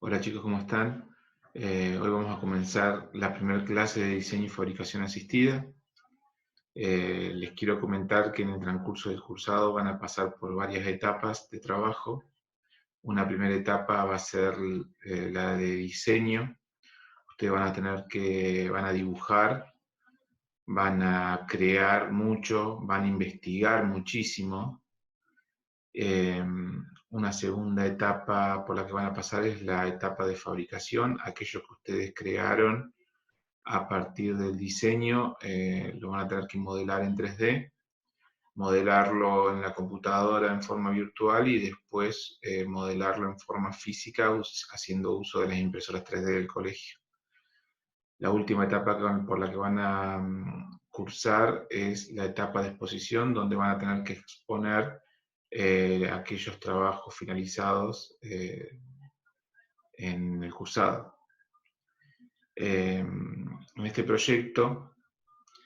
Hola chicos, ¿cómo están? Hoy vamos a comenzar la primera clase de diseño y fabricación asistida. Les quiero comentar que en el transcurso del cursado van a pasar por varias etapas de trabajo. Una primera etapa va a ser la de diseño. Ustedes van a dibujar, van a crear mucho, van a investigar muchísimo. Una segunda etapa por la que van a pasar es la etapa de fabricación. Aquello que ustedes crearon a partir del diseño, lo van a tener que modelar en 3D, modelarlo en la computadora en forma virtual y después modelarlo en forma física haciendo uso de las impresoras 3D del colegio. La última etapa por la que van a cursar es la etapa de exposición, donde van a tener que exponer aquellos trabajos finalizados en el cursado. En este proyecto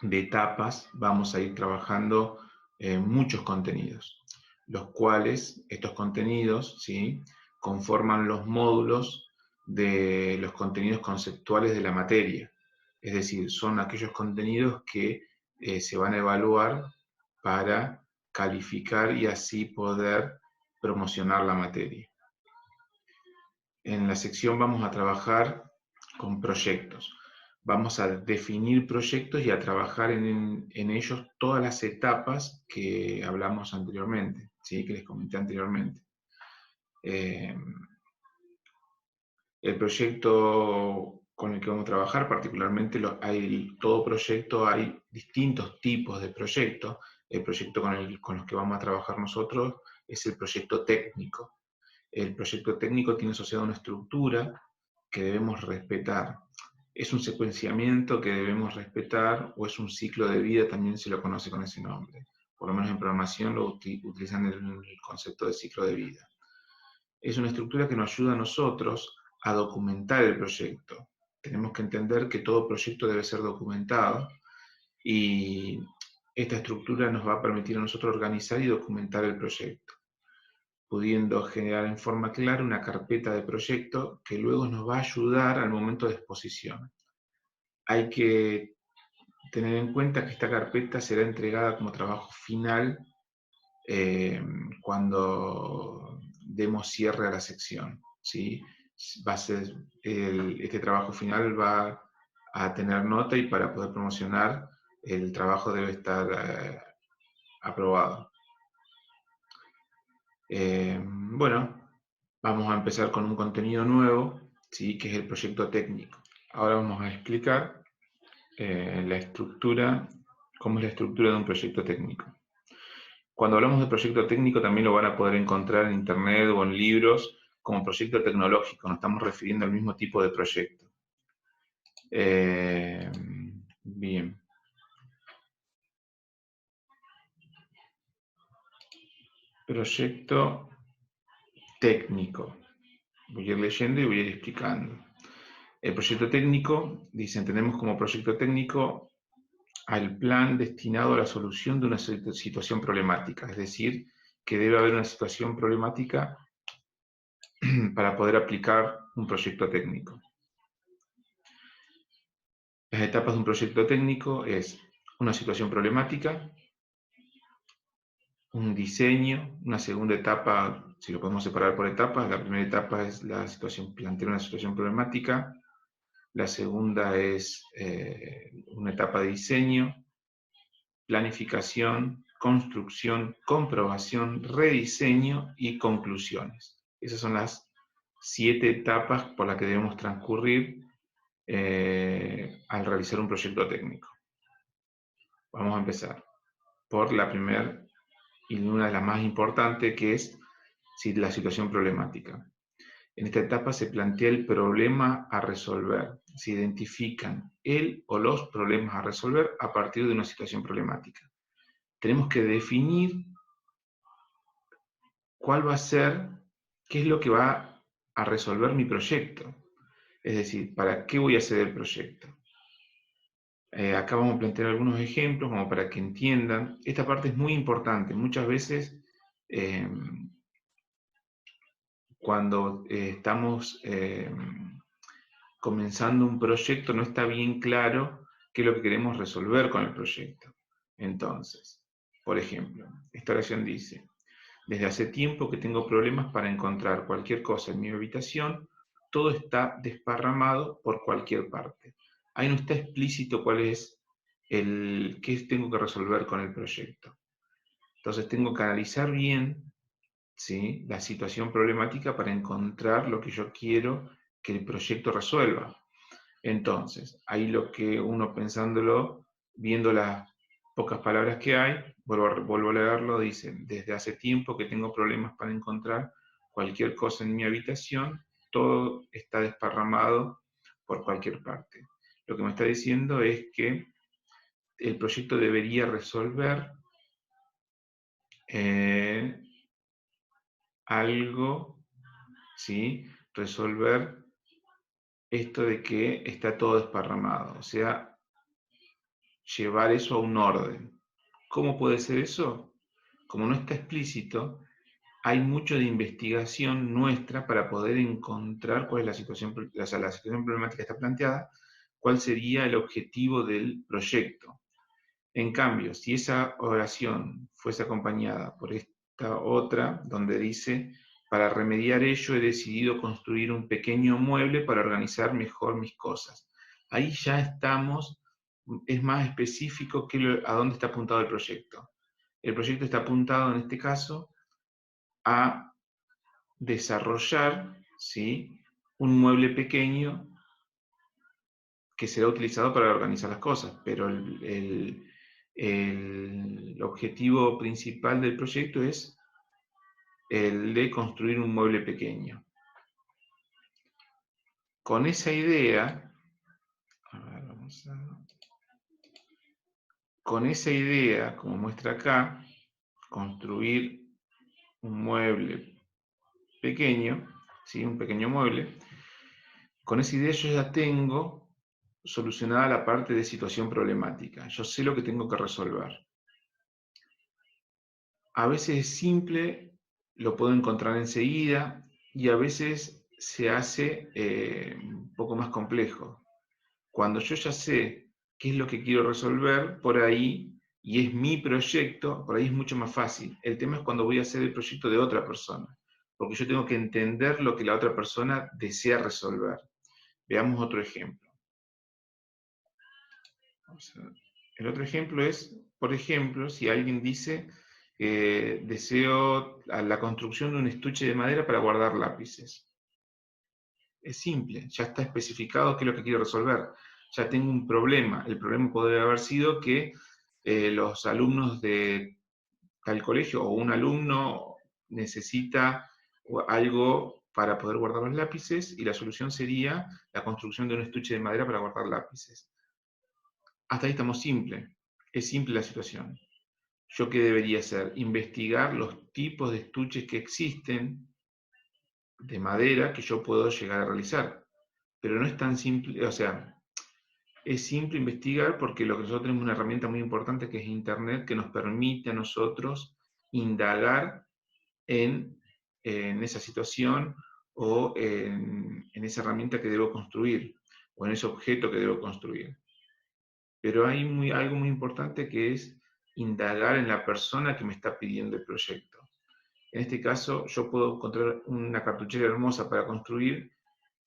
de etapas vamos a ir trabajando muchos contenidos, los cuales estos contenidos, ¿sí?, conforman los módulos de los contenidos conceptuales de la materia. Es decir, son aquellos contenidos que se van a evaluar para calificar y así poder promocionar la materia. En la sección vamos a trabajar con proyectos. Vamos a definir proyectos y a trabajar en ellos todas las etapas que hablamos anteriormente, ¿sí?, que les comenté anteriormente. El proyecto con el que vamos a trabajar, particularmente todo proyecto, hay distintos tipos de proyectos. El proyecto con los que vamos a trabajar nosotros es el proyecto técnico. El proyecto técnico tiene asociada una estructura que debemos respetar. ¿Es un secuenciamiento que debemos respetar o es un ciclo de vida? También se lo conoce con ese nombre. Por lo menos en programación lo utilizan el concepto de ciclo de vida. Es una estructura que nos ayuda a nosotros a documentar el proyecto. Tenemos que entender que todo proyecto debe ser documentado y esta estructura nos va a permitir a nosotros organizar y documentar el proyecto, pudiendo generar en forma clara una carpeta de proyecto que luego nos va a ayudar al momento de exposición. Hay que tener en cuenta que esta carpeta será entregada como trabajo final cuando demos cierre a la sección, ¿sí? Va a ser este trabajo final va a tener nota y para poder promocionar el trabajo debe estar aprobado. Bueno, vamos a empezar con un contenido nuevo, ¿sí?, que es el proyecto técnico. Ahora vamos a explicar la estructura, cómo es la estructura de un proyecto técnico. Cuando hablamos de proyecto técnico también lo van a poder encontrar en internet o en libros como proyecto tecnológico, nos estamos refiriendo al mismo tipo de proyecto. Bien. Proyecto técnico. Voy a ir leyendo y voy a ir explicando. El proyecto técnico, dice, entendemos como proyecto técnico al plan destinado a la solución de una situación problemática, es decir, que debe haber una situación problemática para poder aplicar un proyecto técnico. Las etapas de un proyecto técnico es una situación problemática, un diseño, una segunda etapa, si lo podemos separar por etapas, la primera etapa es la situación, plantear una situación problemática, la segunda es una etapa de diseño, planificación, construcción, comprobación, rediseño y conclusiones. Esas son las 7 etapas por las que debemos transcurrir al realizar un proyecto técnico. Vamos a empezar por la primera y una de las más importantes, que es la situación problemática. En esta etapa se plantea el problema a resolver. Se identifican el o los problemas a resolver a partir de una situación problemática. Tenemos que definir cuál va a ser, qué es lo que va a resolver mi proyecto. Es decir, ¿para qué voy a hacer el proyecto? Acá vamos a plantear algunos ejemplos como para que entiendan. Esta parte es muy importante. Muchas veces cuando estamos comenzando un proyecto no está bien claro qué es lo que queremos resolver con el proyecto. Entonces, por ejemplo, esta oración dice: desde hace tiempo que tengo problemas para encontrar cualquier cosa en mi habitación, todo está desparramado por cualquier parte. Ahí no está explícito cuál es qué tengo que resolver con el proyecto. Entonces tengo que analizar bien, ¿sí?, la situación problemática para encontrar lo que yo quiero que el proyecto resuelva. Entonces, ahí lo que uno pensándolo, viendo las pocas palabras que hay, vuelvo a leerlo, dice: desde hace tiempo que tengo problemas para encontrar cualquier cosa en mi habitación, todo está desparramado por cualquier parte. Lo que me está diciendo es que el proyecto debería resolver algo, ¿sí? Resolver esto de que está todo desparramado, o sea, llevar eso a un orden. ¿Cómo puede ser eso? Como no está explícito, hay mucho de investigación nuestra para poder encontrar cuál es la situación, o sea, la situación problemática está planteada, cuál sería el objetivo del proyecto. En cambio, si esa oración fuese acompañada por esta otra, donde dice: para remediar ello he decidido construir un pequeño mueble para organizar mejor mis cosas. Ahí ya estamos, es más específico a dónde está apuntado el proyecto. El proyecto está apuntado en este caso a desarrollar, ¿sí?, un mueble pequeño que será utilizado para organizar las cosas, pero el objetivo principal del proyecto es el de construir un mueble pequeño. Con esa idea, con esa idea, como muestra acá, construir un mueble pequeño, ¿sí?, un pequeño mueble, con esa idea yo ya tengo solucionada la parte de situación problemática. Yo sé lo que tengo que resolver. A veces es simple, lo puedo encontrar enseguida, y a veces se hace un poco más complejo. Cuando yo ya sé qué es lo que quiero resolver, por ahí, y es mi proyecto, por ahí es mucho más fácil. El tema es cuando voy a hacer el proyecto de otra persona, porque yo tengo que entender lo que la otra persona desea resolver. Veamos otro ejemplo. El otro ejemplo es, por ejemplo, si alguien dice: deseo la construcción de un estuche de madera para guardar lápices. Es simple, ya está especificado qué es lo que quiero resolver. Ya tengo un problema. El problema podría haber sido que los alumnos de tal colegio o un alumno necesita algo para poder guardar los lápices, y la solución sería la construcción de un estuche de madera para guardar lápices. Hasta ahí estamos simple. Es simple la situación. ¿Yo qué debería hacer? Investigar los tipos de estuches que existen de madera que yo puedo llegar a realizar. Pero no es tan simple, o sea, es simple investigar porque lo que nosotros tenemos una herramienta muy importante que es Internet, que nos permite a nosotros indagar en esa situación o en esa herramienta que debo construir o en ese objeto que debo construir. Pero hay algo muy importante que es indagar en la persona que me está pidiendo el proyecto. En este caso, yo puedo encontrar una cartuchera hermosa para construir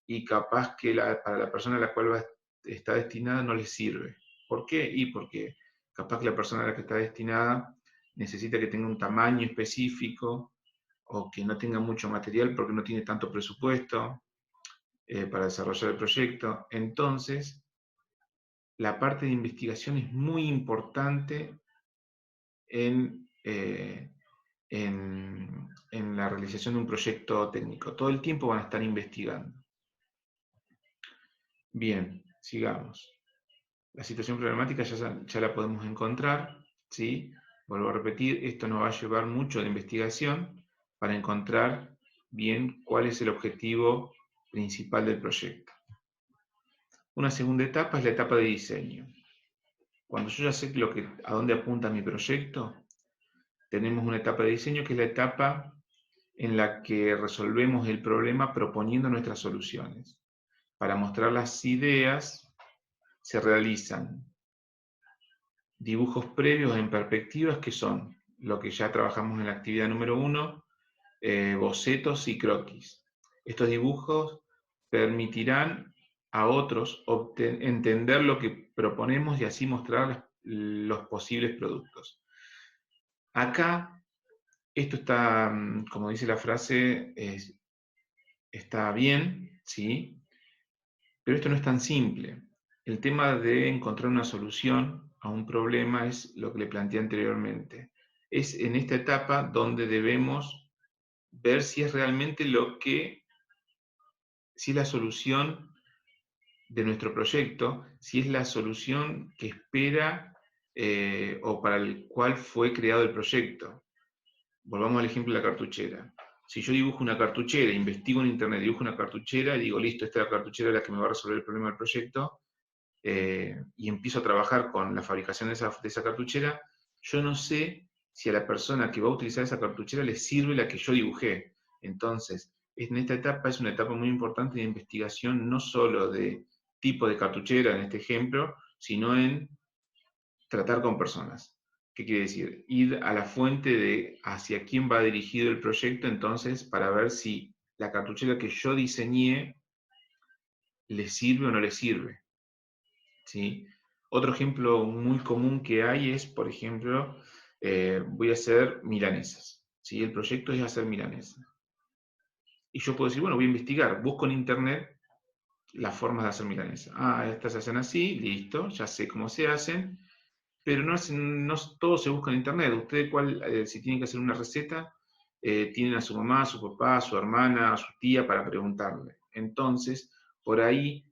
y capaz que para la persona a la cual está destinada no le sirve. ¿Por qué? Y porque capaz que la persona a la que está destinada necesita que tenga un tamaño específico o que no tenga mucho material porque no tiene tanto presupuesto para desarrollar el proyecto. Entonces, la parte de investigación es muy importante en la realización de un proyecto técnico. Todo el tiempo van a estar investigando. Bien, sigamos. La situación problemática ya la podemos encontrar, ¿sí? Vuelvo a repetir, esto nos va a llevar mucho de investigación para encontrar bien cuál es el objetivo principal del proyecto. Una segunda etapa es la etapa de diseño. Cuando yo ya sé a dónde apunta mi proyecto, tenemos una etapa de diseño que es la etapa en la que resolvemos el problema proponiendo nuestras soluciones. Para mostrar las ideas se realizan dibujos previos en perspectivas, que son lo que ya trabajamos en la actividad número 1, bocetos y croquis. Estos dibujos permitirán a otros entender lo que proponemos y así mostrar los posibles productos. Acá, esto está, como dice la frase, está bien, ¿sí? Pero esto no es tan simple. El tema de encontrar una solución a un problema es lo que le planteé anteriormente. Es en esta etapa donde debemos ver si es realmente si es la solución de nuestro proyecto, si es la solución que espera o para el cual fue creado el proyecto. Volvamos al ejemplo de la cartuchera. Si yo dibujo una cartuchera, investigo en internet, dibujo una cartuchera y digo, listo, esta es la cartuchera la que me va a resolver el problema del proyecto, y empiezo a trabajar con la fabricación de esa cartuchera, yo no sé si a la persona que va a utilizar esa cartuchera le sirve la que yo dibujé. Entonces, en esta etapa es una etapa muy importante de investigación, no solo de tipo de cartuchera en este ejemplo, sino en tratar con personas. ¿Qué quiere decir? Ir a la fuente de hacia quién va dirigido el proyecto, entonces, para ver si la cartuchera que yo diseñé le sirve o no le sirve. ¿Sí? Otro ejemplo muy común que hay es, por ejemplo, voy a hacer milanesas. ¿Sí? El proyecto es hacer milanesas. Y yo puedo decir, bueno, voy a investigar, busco en internet las formas de hacer milanesas. Ah, estas se hacen así, listo, ya sé cómo se hacen, pero no todo se busca en internet. Usted, si tiene que hacer una receta, tienen a su mamá, a su papá, a su hermana, a su tía para preguntarle. Entonces, por ahí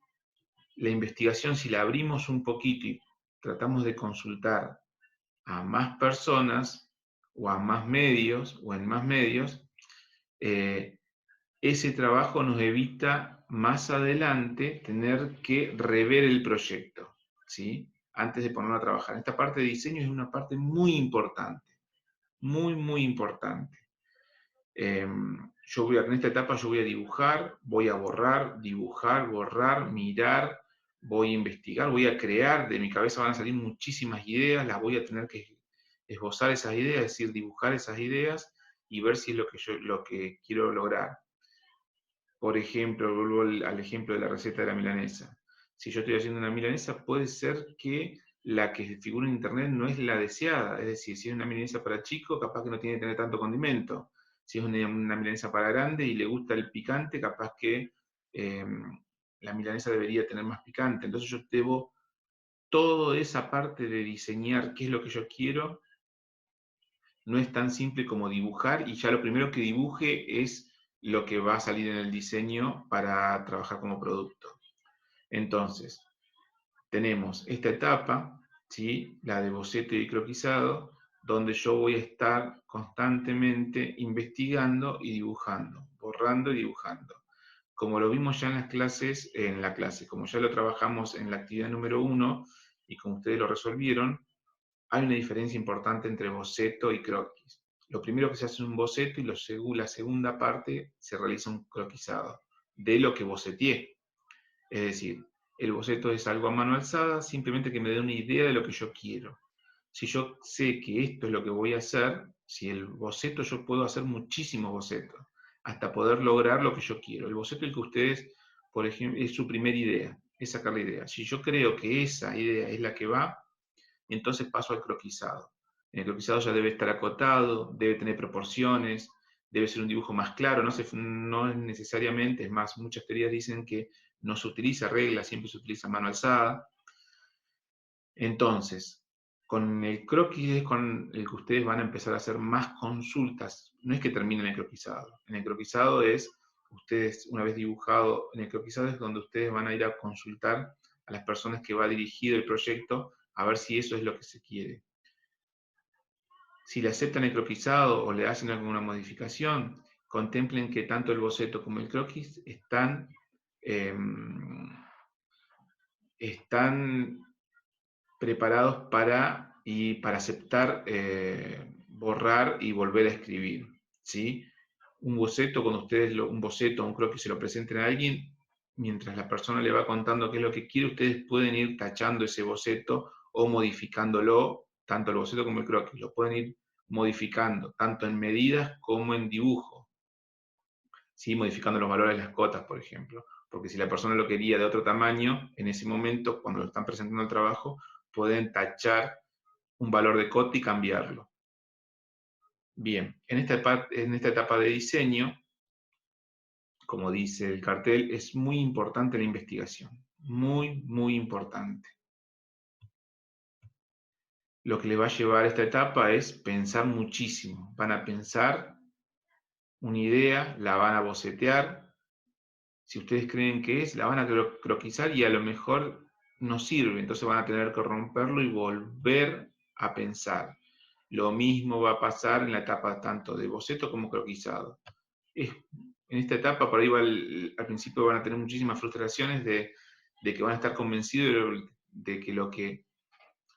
la investigación, si la abrimos un poquito y tratamos de consultar a más personas o a más medios o en más medios, ese trabajo nos evita más adelante tener que rever el proyecto, ¿sí? Antes de ponerlo a trabajar. Esta parte de diseño es una parte muy importante, muy, muy importante. En esta etapa yo voy a dibujar, voy a borrar, dibujar, borrar, mirar, voy a investigar, voy a crear, de mi cabeza van a salir muchísimas ideas, las voy a tener que esbozar esas ideas, es decir, dibujar esas ideas y ver si es lo que quiero lograr. Por ejemplo, vuelvo al ejemplo de la receta de la milanesa. Si yo estoy haciendo una milanesa, puede ser que la que figura en internet no es la deseada, es decir, si es una milanesa para chico, capaz que no tiene que tener tanto condimento. Si es una milanesa para grande y le gusta el picante, capaz que la milanesa debería tener más picante. Entonces yo debo toda esa parte de diseñar qué es lo que yo quiero, no es tan simple como dibujar y ya lo primero que dibuje es lo que va a salir en el diseño para trabajar como producto. Entonces, tenemos esta etapa, ¿sí? La de boceto y croquisado, donde yo voy a estar constantemente investigando y dibujando, borrando y dibujando. Como lo vimos ya en las clases, como ya lo trabajamos en la actividad número 1 y como ustedes lo resolvieron, hay una diferencia importante entre boceto y croquis. Lo primero que se hace es un boceto y la segunda parte se realiza un croquisado de lo que boceteé. Es decir, el boceto es algo a mano alzada, simplemente que me dé una idea de lo que yo quiero. Si yo sé que esto es lo que voy a hacer, si el boceto, yo puedo hacer muchísimos bocetos, hasta poder lograr lo que yo quiero. El boceto es el que ustedes, por ejemplo, es su primera idea, es sacar la idea. Si yo creo que esa idea es la que va, entonces paso al croquisado. En el croquisado ya debe estar acotado, debe tener proporciones, debe ser un dibujo más claro, no es necesariamente, es más, muchas teorías dicen que no se utiliza regla, siempre se utiliza mano alzada. Entonces, con el croquis es con el que ustedes van a empezar a hacer más consultas. No es que terminen el croquisado. En el croquisado es, ustedes, una vez dibujado, en el croquisado es donde ustedes van a ir a consultar a las personas que va dirigido el proyecto a ver si eso es lo que se quiere. Si le aceptan el croquisado o le hacen alguna modificación, contemplen que tanto el boceto como el croquis están preparados para aceptar borrar y volver a escribir, ¿sí? un boceto, cuando ustedes un boceto, un croquis se lo presenten a alguien, mientras la persona le va contando qué es lo que quiere, ustedes pueden ir tachando ese boceto o modificándolo, tanto el boceto como el croquis, lo pueden ir modificando, tanto en medidas como en dibujo, ¿sí? Modificando los valores de las cotas, por ejemplo. Porque si la persona lo quería de otro tamaño, en ese momento, cuando lo están presentando al trabajo, pueden tachar un valor de cota y cambiarlo. Bien, en esta etapa de diseño, como dice el cartel, es muy importante la investigación. Muy, muy importante. Lo que le va a llevar a esta etapa es pensar muchísimo. Van a pensar una idea, la van a bocetear. Si ustedes creen que es, la van a croquisar y a lo mejor no sirve. Entonces van a tener que romperlo y volver a pensar. Lo mismo va a pasar en la etapa tanto de boceto como croquisado. En esta etapa, por ahí al principio van a tener muchísimas frustraciones de que van a estar convencidos de que lo que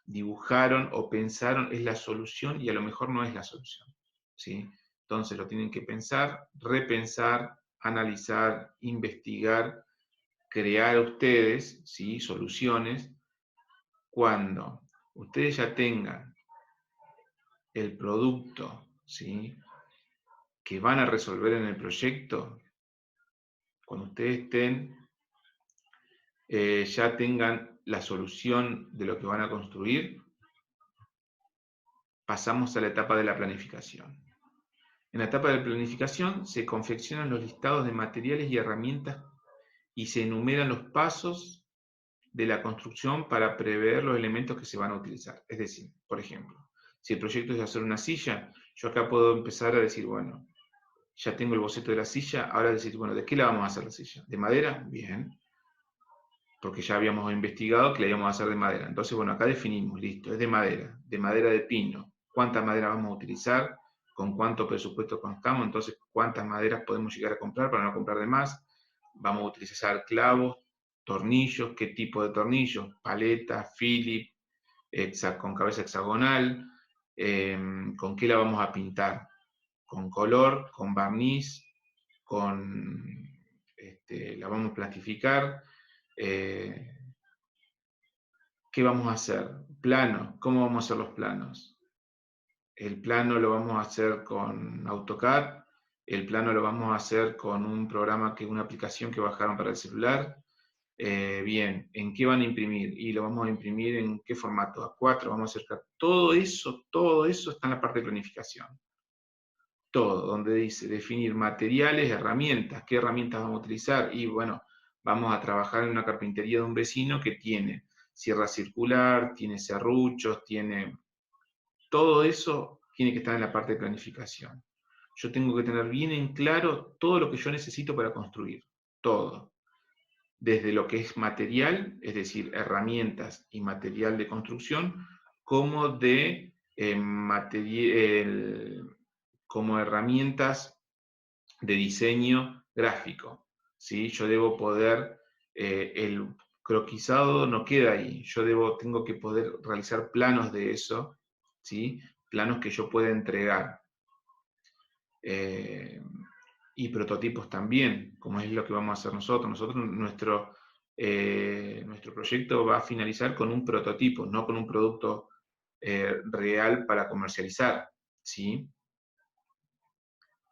dibujaron o pensaron es la solución y a lo mejor no es la solución, ¿sí? Entonces lo tienen que pensar, repensar, analizar, investigar, crear ustedes, ¿sí? Soluciones. Cuando ustedes ya tengan el producto, ¿sí? que van a resolver en el proyecto, cuando ustedes ya tengan la solución de lo que van a construir, pasamos a la etapa de la planificación. En la etapa de planificación se confeccionan los listados de materiales y herramientas y se enumeran los pasos de la construcción para prever los elementos que se van a utilizar. Es decir, por ejemplo, si el proyecto es hacer una silla, yo acá puedo empezar a decir, bueno, ya tengo el boceto de la silla, ahora decir, bueno, ¿de qué la vamos a hacer la silla? ¿De madera? Bien, porque ya habíamos investigado que la íbamos a hacer de madera. Entonces, bueno, acá definimos, listo, es de madera de pino. ¿Cuánta madera vamos a utilizar? ¿Con cuánto presupuesto contamos? Entonces, ¿cuántas maderas podemos llegar a comprar para no comprar de más? Vamos a utilizar clavos, tornillos, ¿qué tipo de tornillos? Paleta, Phillips, con cabeza hexagonal. ¿Con qué la vamos a pintar? ¿Con color? ¿Con barniz? La vamos a plastificar. ¿Qué vamos a hacer? Plano. ¿Cómo vamos a hacer los planos? El plano lo vamos a hacer con AutoCAD, el plano lo vamos a hacer con un programa, una aplicación que bajaron para el celular. Bien, ¿en qué van a imprimir? Y lo vamos a imprimir en qué formato, A4, vamos a acercar. Todo eso está en la parte de planificación. Todo, donde dice definir materiales, herramientas, qué herramientas vamos a utilizar. Y bueno, vamos a trabajar en una carpintería de un vecino que tiene sierra circular, tiene serruchos, tiene... Todo eso tiene que estar en la parte de planificación. Yo tengo que tener bien en claro todo lo que yo necesito para construir. Todo. Desde lo que es material, es decir, herramientas y material de construcción, como de como herramientas de diseño gráfico. ¿Sí? Yo debo poder, el croquisado no queda ahí, tengo que poder realizar planos de eso, ¿sí? Planos que yo pueda entregar. Y prototipos también, como es lo que vamos a hacer nosotros. Nuestro proyecto va a finalizar con un prototipo, no con un producto real para comercializar, ¿sí?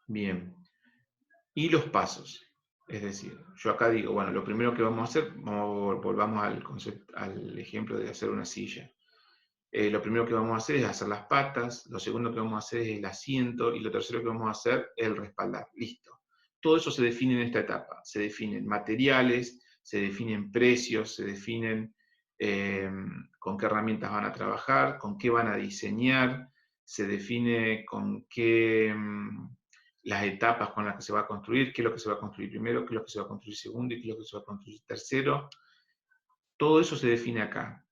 Bien. Y los pasos. Es decir, yo acá digo, bueno, lo primero que vamos a hacer, volvamos al ejemplo de hacer una silla. Lo primero que vamos a hacer es hacer las patas, lo segundo que vamos a hacer es el asiento, y lo tercero que vamos a hacer es el respaldar. Listo. Todo eso se define en esta etapa. Se definen materiales, se definen precios, se definen con qué herramientas van a trabajar, con qué van a diseñar, se define con qué... las etapas con las que se va a construir, qué es lo que se va a construir primero, qué es lo que se va a construir segundo y qué es lo que se va a construir tercero. Todo eso se define acá.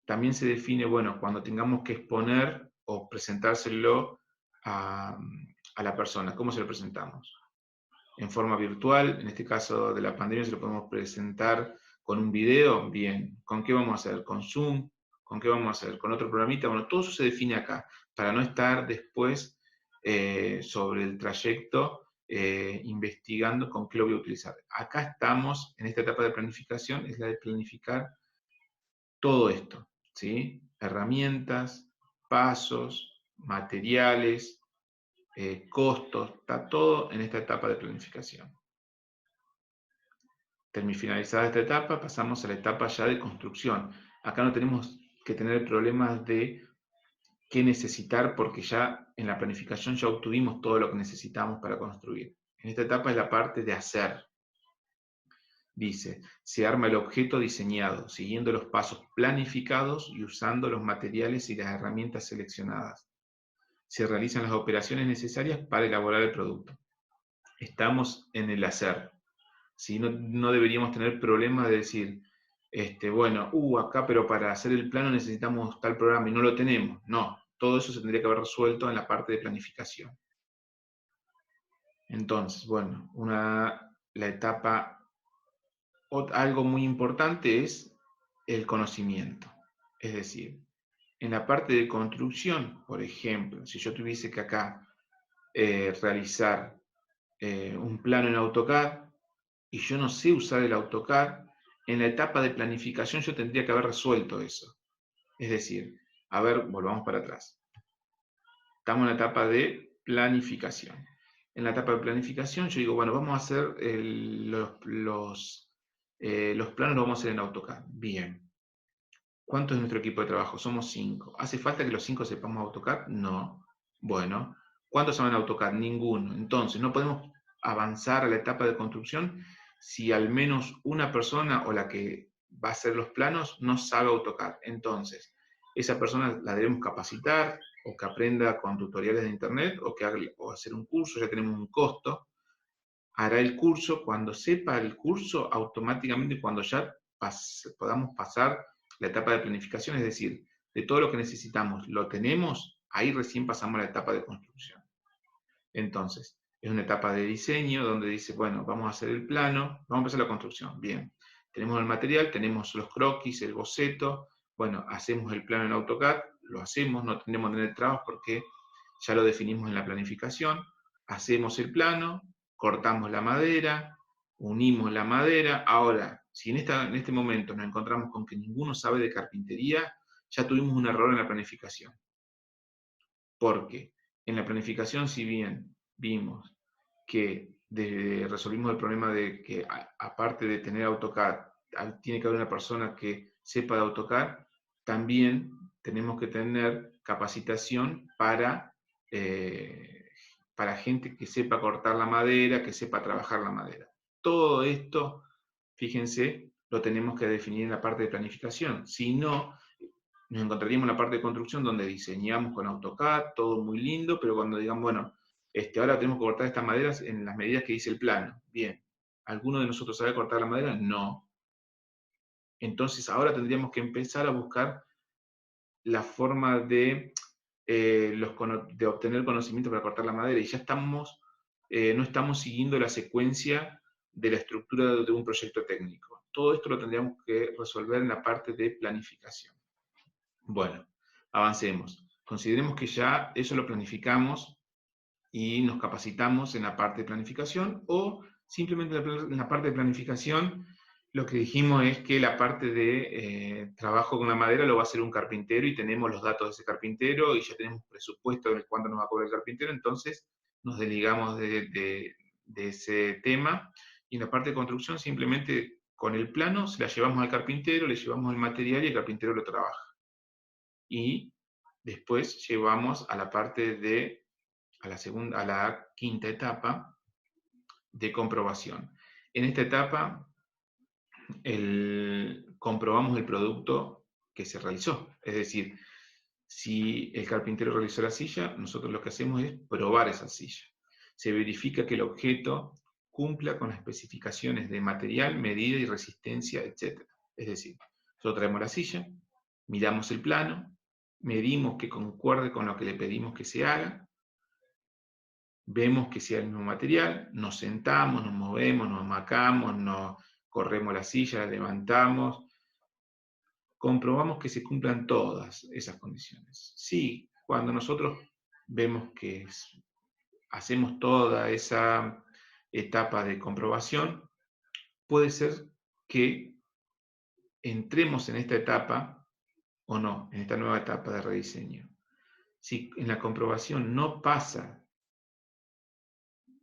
También se define, bueno, cuando tengamos que exponer o presentárselo a la persona, ¿cómo se lo presentamos? En forma virtual, en este caso de la pandemia se lo podemos presentar con un video, bien. ¿Con qué vamos a hacer? ¿Con Zoom? ¿Con qué vamos a hacer? ¿Con otro programita? Bueno, todo eso se define acá, para no estar después sobre el trayecto investigando con qué lo voy a utilizar. Acá estamos, en esta etapa de planificación, es la de planificar todo esto, ¿sí? Herramientas, pasos, materiales, costos, está todo en esta etapa de planificación. Finalizada esta etapa, pasamos a la etapa ya de construcción. Acá no tenemos que tener problemas de qué necesitar, porque ya en la planificación ya obtuvimos todo lo que necesitamos para construir. En esta etapa es la parte de hacer. Dice, se arma el objeto diseñado, siguiendo los pasos planificados y usando los materiales y las herramientas seleccionadas. Se realizan las operaciones necesarias para elaborar el producto. Estamos en el hacer. ¿Sí? No deberíamos tener problemas de decir, bueno, acá pero para hacer el plano necesitamos tal programa y no lo tenemos. No, todo eso se tendría que haber resuelto en la parte de planificación. Entonces, bueno, la etapa, algo muy importante es el conocimiento. Es decir, en la parte de construcción, por ejemplo, si yo tuviese que acá realizar un plano en AutoCAD y yo no sé usar el AutoCAD, en la etapa de planificación yo tendría que haber resuelto eso. Es decir, a ver, volvamos para atrás. Estamos en la etapa de planificación. En la etapa de planificación yo digo, bueno, vamos a hacer los planos, los vamos a hacer en AutoCAD. Bien. ¿Cuánto es nuestro equipo de trabajo? Somos 5. ¿Hace falta que los 5 sepamos AutoCAD? No. Bueno. ¿Cuántos saben AutoCAD? Ninguno. Entonces, no podemos avanzar a la etapa de construcción si al menos una persona o la que va a hacer los planos no sabe AutoCAD. Entonces, esa persona la debemos capacitar o que aprenda con tutoriales de internet o hacer un curso, ya tenemos un costo. Hará el curso, cuando sepa el curso, automáticamente cuando ya podamos pasar la etapa de planificación, es decir, de todo lo que necesitamos, lo tenemos, ahí recién pasamos a la etapa de construcción. Entonces, es una etapa de diseño donde dice, bueno, vamos a hacer el plano, vamos a empezar la construcción. Bien, tenemos el material, tenemos los croquis, el boceto, bueno, hacemos el plano en AutoCAD, lo hacemos, no tenemos que tener trabas porque ya lo definimos en la planificación, hacemos el plano, cortamos la madera, unimos la madera. Ahora, si en este momento nos encontramos con que ninguno sabe de carpintería, ya tuvimos un error en la planificación. Porque en la planificación, si bien vimos que resolvimos el problema de que aparte de tener AutoCAD, tiene que haber una persona que sepa de AutoCAD, también tenemos que tener capacitación para gente que sepa cortar la madera, que sepa trabajar la madera. Todo esto, fíjense, lo tenemos que definir en la parte de planificación. Si no, nos encontraríamos en la parte de construcción donde diseñamos con AutoCAD, todo muy lindo, pero cuando digan, bueno, ahora tenemos que cortar estas maderas en las medidas que dice el plano. Bien, ¿alguno de nosotros sabe cortar la madera? No. Entonces ahora tendríamos que empezar a buscar la forma de obtener conocimiento para cortar la madera, y ya no estamos siguiendo la secuencia de la estructura de un proyecto técnico. Todo esto lo tendríamos que resolver en la parte de planificación. Bueno, avancemos. Consideremos que ya eso lo planificamos y nos capacitamos en la parte de planificación, o simplemente en la parte de planificación lo que dijimos es que la parte de trabajo con la madera lo va a hacer un carpintero y tenemos los datos de ese carpintero y ya tenemos presupuesto de cuánto nos va a cobrar el carpintero, entonces nos desligamos de ese tema, y en la parte de construcción simplemente con el plano se la llevamos al carpintero, le llevamos el material y el carpintero lo trabaja. Y después llevamos a la parte de, a la quinta etapa de comprobación. En esta etapa comprobamos el producto que se realizó. Es decir, si el carpintero realizó la silla, nosotros lo que hacemos es probar esa silla. Se verifica que el objeto cumpla con las especificaciones de material, medida y resistencia, etc. Es decir, nosotros traemos la silla, miramos el plano, medimos que concuerde con lo que le pedimos que se haga, vemos que sea el mismo material, nos sentamos, nos movemos, nos amacamos, nos corremos la silla, la levantamos, comprobamos que se cumplan todas esas condiciones. Sí, cuando nosotros vemos que hacemos toda esa etapa de comprobación, puede ser que entremos en esta etapa o no, en esta nueva etapa de rediseño. Si en la comprobación no pasa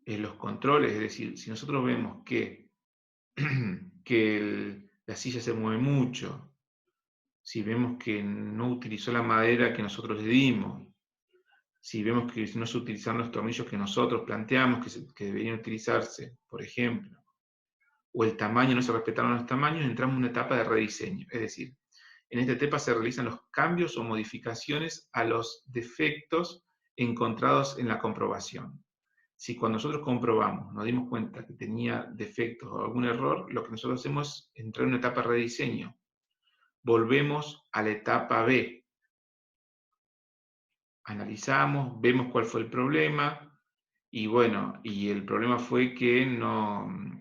en los controles, es decir, si nosotros vemos que, la silla se mueve mucho, si vemos que no utilizó la madera que nosotros le dimos, si vemos que no se utilizaron los tornillos que nosotros planteamos que deberían utilizarse, por ejemplo, o el tamaño, no se respetaron los tamaños, entramos en una etapa de rediseño. Es decir, en esta etapa se realizan los cambios o modificaciones a los defectos encontrados en la comprobación. Si cuando nosotros comprobamos nos dimos cuenta que tenía defectos o algún error, lo que nosotros hacemos es entrar en una etapa de rediseño. Volvemos a la etapa B. Analizamos, vemos cuál fue el problema, y bueno, y el problema fue que no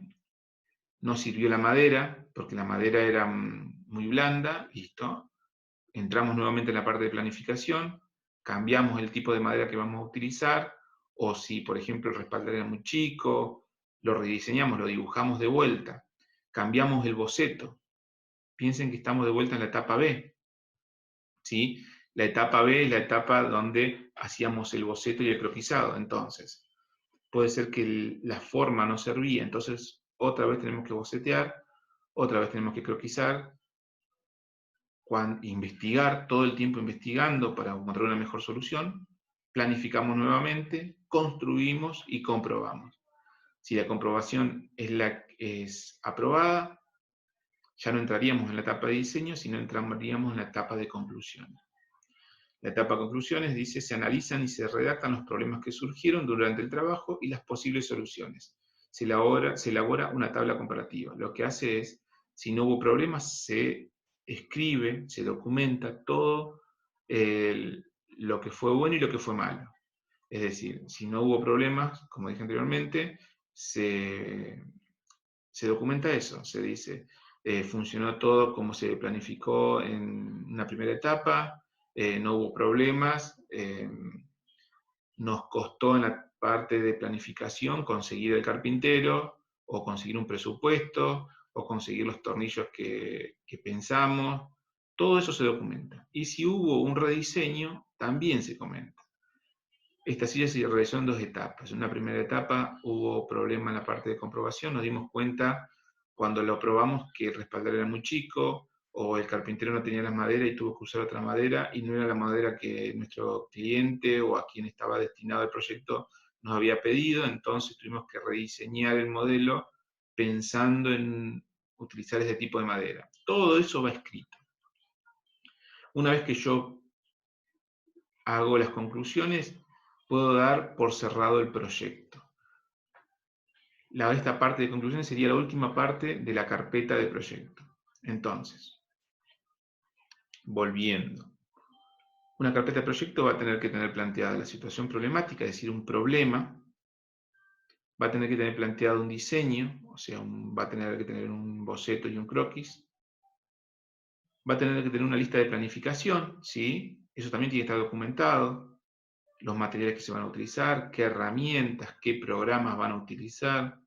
sirvió la madera, porque la madera era muy blanda, listo. Entramos nuevamente en la parte de planificación, cambiamos el tipo de madera que vamos a utilizar, o si, por ejemplo, el respaldar era muy chico, lo rediseñamos, lo dibujamos de vuelta, cambiamos el boceto. Piensen que estamos de vuelta en la etapa B, ¿sí? La etapa B es la etapa donde hacíamos el boceto y el croquisado. Entonces, puede ser que la forma no servía, entonces otra vez tenemos que bocetear, otra vez tenemos que croquisar, investigar, todo el tiempo investigando para encontrar una mejor solución, planificamos nuevamente, construimos y comprobamos. Si la comprobación es aprobada, ya no entraríamos en la etapa de diseño, sino entraríamos en la etapa de conclusión. La etapa de conclusiones dice: se analizan y se redactan los problemas que surgieron durante el trabajo y las posibles soluciones. Se elabora una tabla comparativa. Lo que hace es, si no hubo problemas, se escribe, se documenta todo lo que fue bueno y lo que fue malo. Es decir, si no hubo problemas, como dije anteriormente, se documenta eso, se dice, funcionó todo como se planificó en una primera etapa, no hubo problemas, nos costó en la parte de planificación conseguir el carpintero, o conseguir un presupuesto, o conseguir los tornillos que pensamos, todo eso se documenta. Y si hubo un rediseño, también se comenta. Esta silla se realizó en 2 etapas. En una primera etapa hubo problema en la parte de comprobación, nos dimos cuenta cuando lo probamos que el respaldar era muy chico, o el carpintero no tenía la madera y tuvo que usar otra madera, y no era la madera que nuestro cliente o a quien estaba destinado el proyecto nos había pedido, entonces tuvimos que rediseñar el modelo pensando en utilizar ese tipo de madera. Todo eso va escrito. Una vez que yo hago las conclusiones, puedo dar por cerrado el proyecto. Esta parte de conclusiones sería la última parte de la carpeta de proyecto. Entonces, volviendo. Una carpeta de proyecto va a tener que tener planteada la situación problemática, es decir, un problema. Va a tener que tener planteado un diseño, o sea, va a tener que tener un boceto y un croquis. Va a tener que tener una lista de planificación, ¿sí? Eso también tiene que estar documentado. Los materiales que se van a utilizar, qué herramientas, qué programas van a utilizar,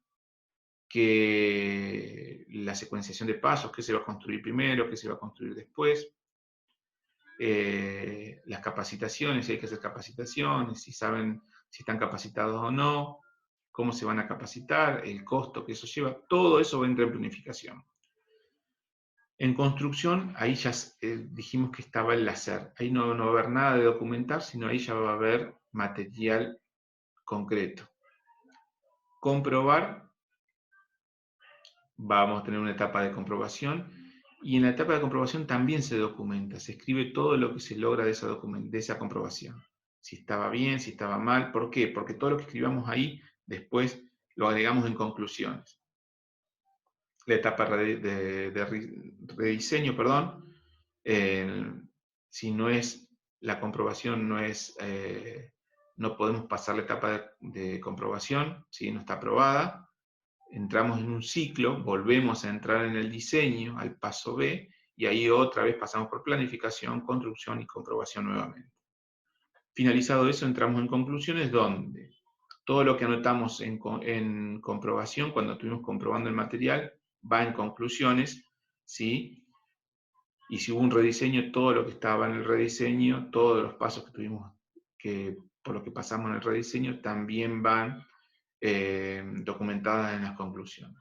la secuenciación de pasos, qué se va a construir primero, qué se va a construir después. Las capacitaciones, si hay que hacer capacitaciones, si saben si están capacitados o no, cómo se van a capacitar, el costo que eso lleva, todo eso va a entrar en planificación. En construcción, ahí ya dijimos que estaba el láser, ahí no va a haber nada de documentar, sino ahí ya va a haber material concreto. Comprobar, vamos a tener una etapa de comprobación, y en la etapa de comprobación también se documenta, se escribe todo lo que se logra de esa comprobación. Si estaba bien, si estaba mal. ¿Por qué? Porque todo lo que escribamos ahí, después lo agregamos en conclusiones. La etapa de rediseño, perdón, si no es la comprobación, no podemos pasar la etapa de comprobación, si no está aprobada. Entramos en un ciclo, volvemos a entrar en el diseño, al paso B, y ahí otra vez pasamos por planificación, construcción y comprobación nuevamente. Finalizado eso, entramos en conclusiones donde Todo lo que anotamos en comprobación, cuando estuvimos comprobando el material, va en conclusiones, ¿sí? Y si hubo un rediseño, todo lo que estaba en el rediseño, todos los pasos que tuvimos, por lo que pasamos en el rediseño, también van documentadas en las conclusiones.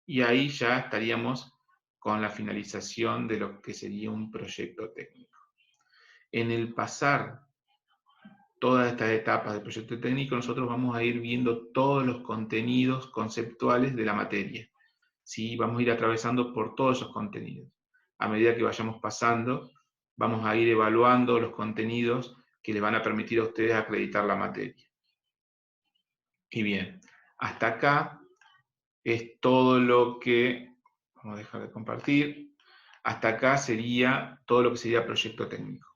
Y ahí ya estaríamos con la finalización de lo que sería un proyecto técnico. En el pasar todas estas etapas del proyecto técnico, nosotros vamos a ir viendo todos los contenidos conceptuales de la materia. ¿Sí? Vamos a ir atravesando por todos esos contenidos. A medida que vayamos pasando, vamos a ir evaluando los contenidos que les van a permitir a ustedes acreditar la materia. Y bien, hasta acá es todo lo que, vamos a dejar de compartir, hasta acá sería todo lo que sería proyecto técnico.